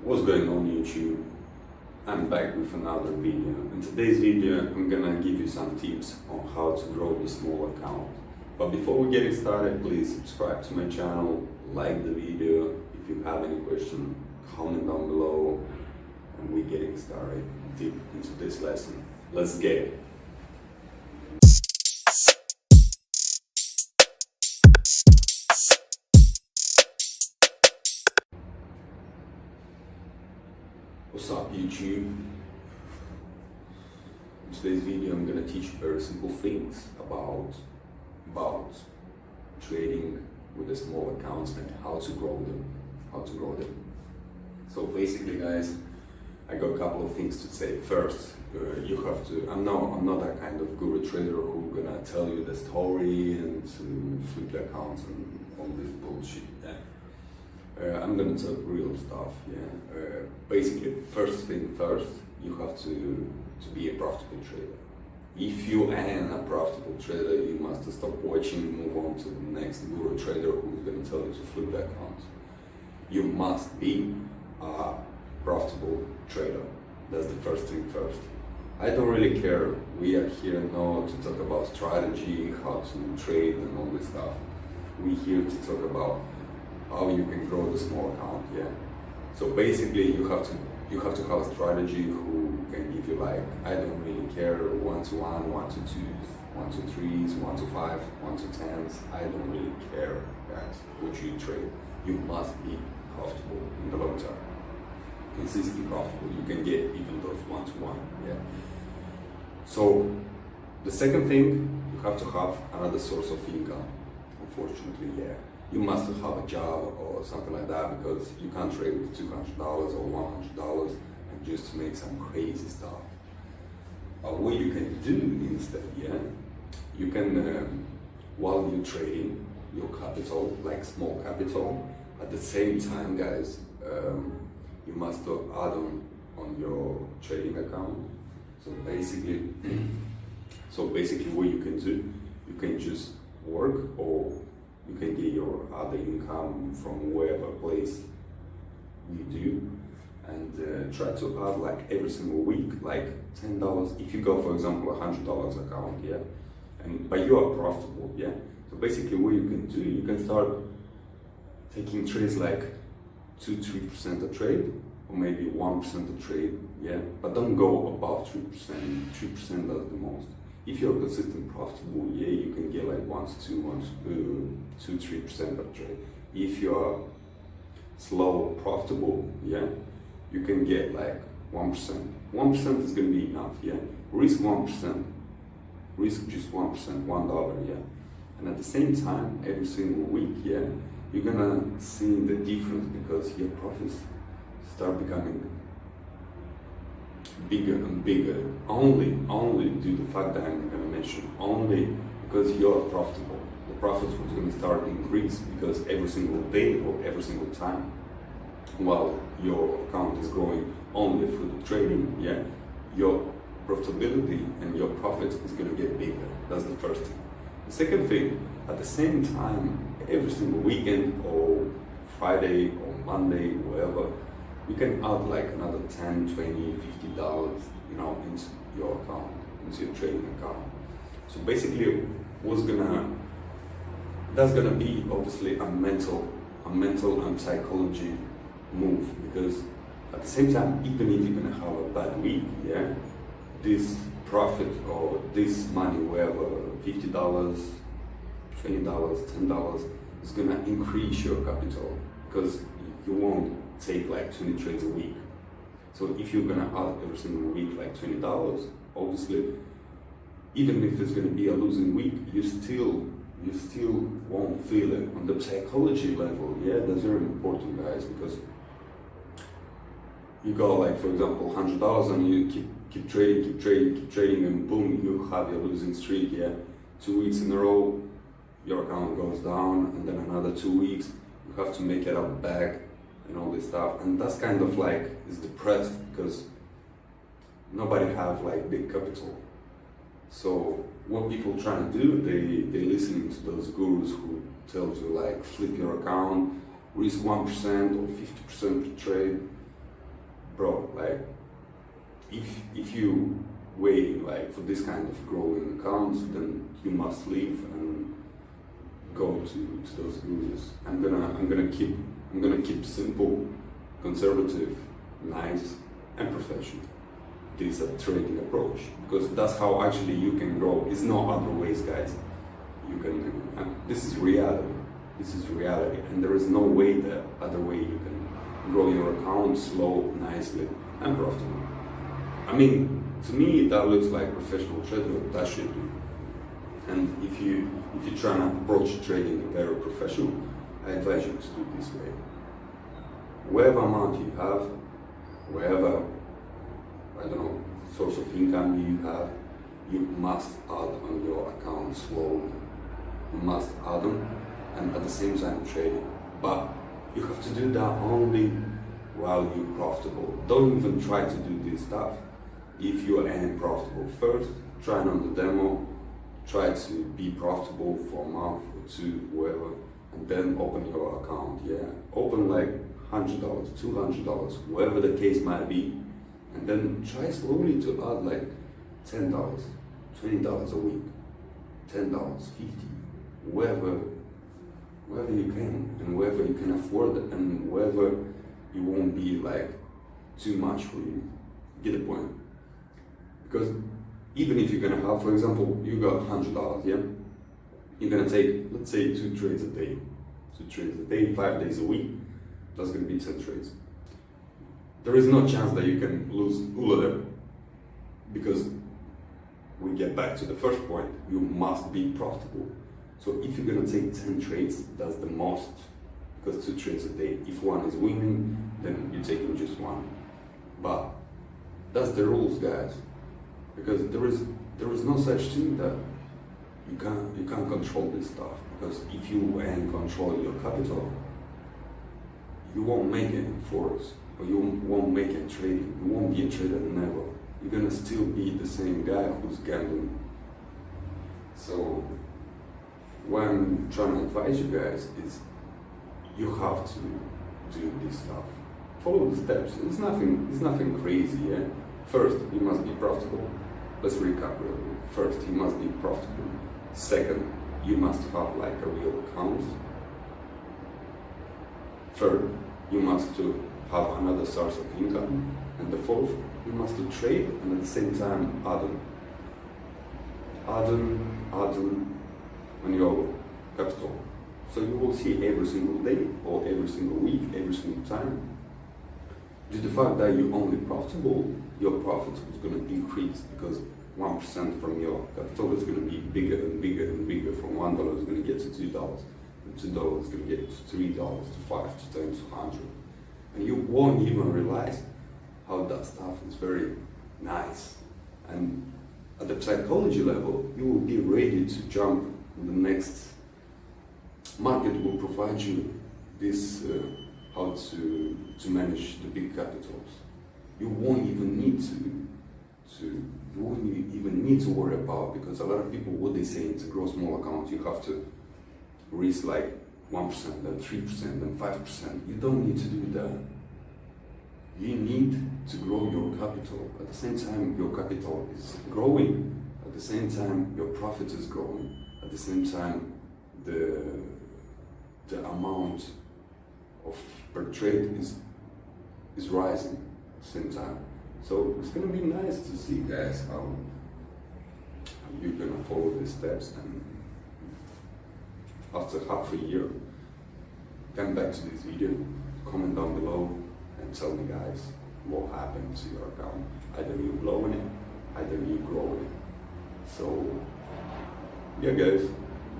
What's going on YouTube? I'm back with another video. In today's video I'm gonna give you some tips on how to grow the small account. But before we get started, please subscribe to my channel, like the video. If you have any question, comment down below, and we're getting started deep into this lesson. Let's get it. What's up YouTube? In today's video I'm going to teach you very simple things about trading with the small accounts and how to grow them. So basically guys, I got a couple of things to say. First, you have to, I'm not that kind of guru trader who's gonna tell you the story and to flip the accounts and all this bullshit. I'm gonna talk real stuff. Basically, first thing first, you have to be a profitable trader. If you ain't a profitable trader, you must stop watching and move on to the next guru trader who's gonna tell you to flip the account. You must be a profitable trader. That's the first thing first. I don't really care. We are here now to talk about strategy, how to trade and all this stuff. We're here to talk about how you can grow the small account. So basically you have to have a strategy who can give you, like, I don't really care, 1 to 1, 1 to 2s, 1 to 3s, 1 to 5, 1 to 10s. I don't really care, guys, what you trade. You must be profitable in the long term. Consistently profitable. You can get even those 1 to 1. So the second thing, you have to have another source of income. Unfortunately, you must have a job or something like that, because you can't trade with $200 or $100 and just make some crazy stuff. What you can do instead, you can, while you're trading your capital, like small capital, at the same time, guys, you must add on your trading account. So basically what you can do, you can just work, or you can get your other income from wherever place you do, and try to add, like, every single week, like $10. If you go, for example, $100 account, but you are profitable, So basically what you can do, you can start taking trades like 2-3% a trade, or maybe 1% a trade, but don't go above 3%. 3% does the most. If you're consistent profitable, you can get like 2-3% per trade. If you're slow profitable, you can get like 1%. 1% is gonna be enough, Risk 1%, risk just 1%, $1, And at the same time, every single week, you're gonna see the difference, because your profits start becoming bigger and bigger, only due to the fact that I'm going to mention, only because you're profitable. The profits was going to start increase, because every single day or every single time, while your account is growing only through the trading, your profitability and your profits is going to get bigger. That's the first thing. The second thing, at the same time, every single weekend or Friday or Monday, whatever, you can add like another $10, $20, $50, into your account, into your trading account. So basically, that's gonna be obviously a mental and psychology move, because at the same time, even if you're gonna have a bad week, this profit or this money, wherever, $50, $20, $10, is gonna increase your capital, because you won't take like 20 trades a week. So if you're gonna add every single week like $20, obviously, even if it's gonna be a losing week, you still won't feel it on the psychology level. That's very important, guys, because you go, like, for example, $100 and you keep trading, and boom, you have your losing streak. 2 weeks in a row, your account goes down, and then another 2 weeks, you have to make it up back and all this stuff. And that's kind of like, is depressed, because nobody have like big capital. So what people trying to do, they listening to those gurus who tells you, like, flip your account, risk 1% or 50% per trade, bro, like if you wait like for this kind of growing accounts, then you must leave and go to those gurus. I'm gonna keep simple, conservative, nice, and professional. This is a trading approach, because that's how actually you can grow. It's no other ways, guys. You can. This is reality. This is reality, and there is no way that other way you can grow your account slow, nicely, and profitable. I mean, to me, that looks like professional trading. That should do. And if you're trying to approach trading very professional, I advise you to do it this way. Whatever amount you have, wherever, I don't know, source of income you have, you must add on your account slowly. You must add them, and at the same time trading. But you have to do that only while you're profitable. Don't even try to do this stuff if you ain't profitable. First, try on the demo, try to be profitable for a month or two, whatever, and then open your account. Yeah, open like $100, $200, whatever the case might be, and then try slowly to add like $10, $20 a week, $10, $50, wherever you can, and wherever you can afford it, and wherever it won't be like too much for you. Get the point? Because even if you're gonna have, for example, you got $100, yeah, you're gonna take, let's say, 2 trades a day, 5 days a week. That's gonna be 10 trades. There is no chance that you can lose all of them, because we get back to the first point. You must be profitable. So if you're gonna take 10 trades, that's the most, because 2 trades a day. If one is winning, then you're taking just one. But that's the rules, guys. Because there is no such thing that you can't control this stuff. Because if you ain't control your capital, you won't make it in forex, or you won't make it trading. You won't be a trader never. You're gonna still be the same guy who's gambling. So what I'm trying to advise you guys is you have to do this stuff. Follow the steps. It's nothing crazy, yeah? First, you must be profitable. Let's recap real quick. First, you must be profitable. Second, you must have like a real account. Third, you must to have another source of income. And the fourth, you must to trade and at the same time add on your capital. So you will see every single day or every single week, every single time. Due to the fact that you're only profitable, your profit is going to increase, because 1% from your capital is going to be bigger and bigger and bigger. From $1 is going to get to $2, and $2 is going to get to $3, to 5, to 10, to 100. And you won't even realize how that stuff is very nice. And at the psychology level, you will be ready to jump in the next market. Will provide you this how to manage the big capitals. You won't even need to worry about, because a lot of people, what they say, it's a grow small account, you have to risk like 1%, then 3%, then 5%. You don't need to do that. You need to grow your capital. At the same time, your capital is growing. At the same time, your profit is growing. At the same time, the amount of per trade is rising at the same time. So it's gonna be nice to see, guys, how you're gonna follow these steps, and after half a year, come back to this video, comment down below, and tell me, guys, what happened to your account. Either you blowing it, either you growing it. So yeah, guys,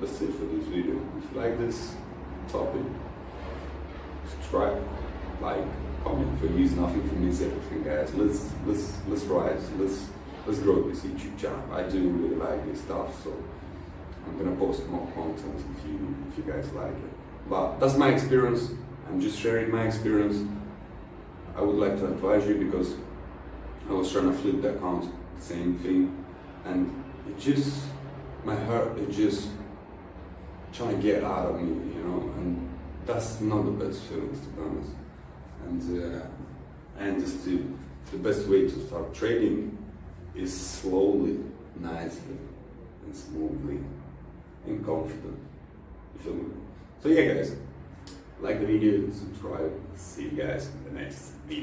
that's it for this video. If you like this topic, subscribe, like, comment. For you, it's nothing. For me, it's everything, guys. Let's rise. Let's grow this YouTube channel. I do really like this stuff, so I'm gonna post more content if you guys like it. But that's my experience. I'm just sharing my experience. I would like to advise you, because I was trying to flip the account, same thing, and it just, my heart is just trying to get out of me, you know, and that's not the best feelings, to be honest. And And the best way to start trading is slowly, nicely, and smoothly, and confident. You feel me? So yeah, guys, like the video, subscribe. See you guys in the next video.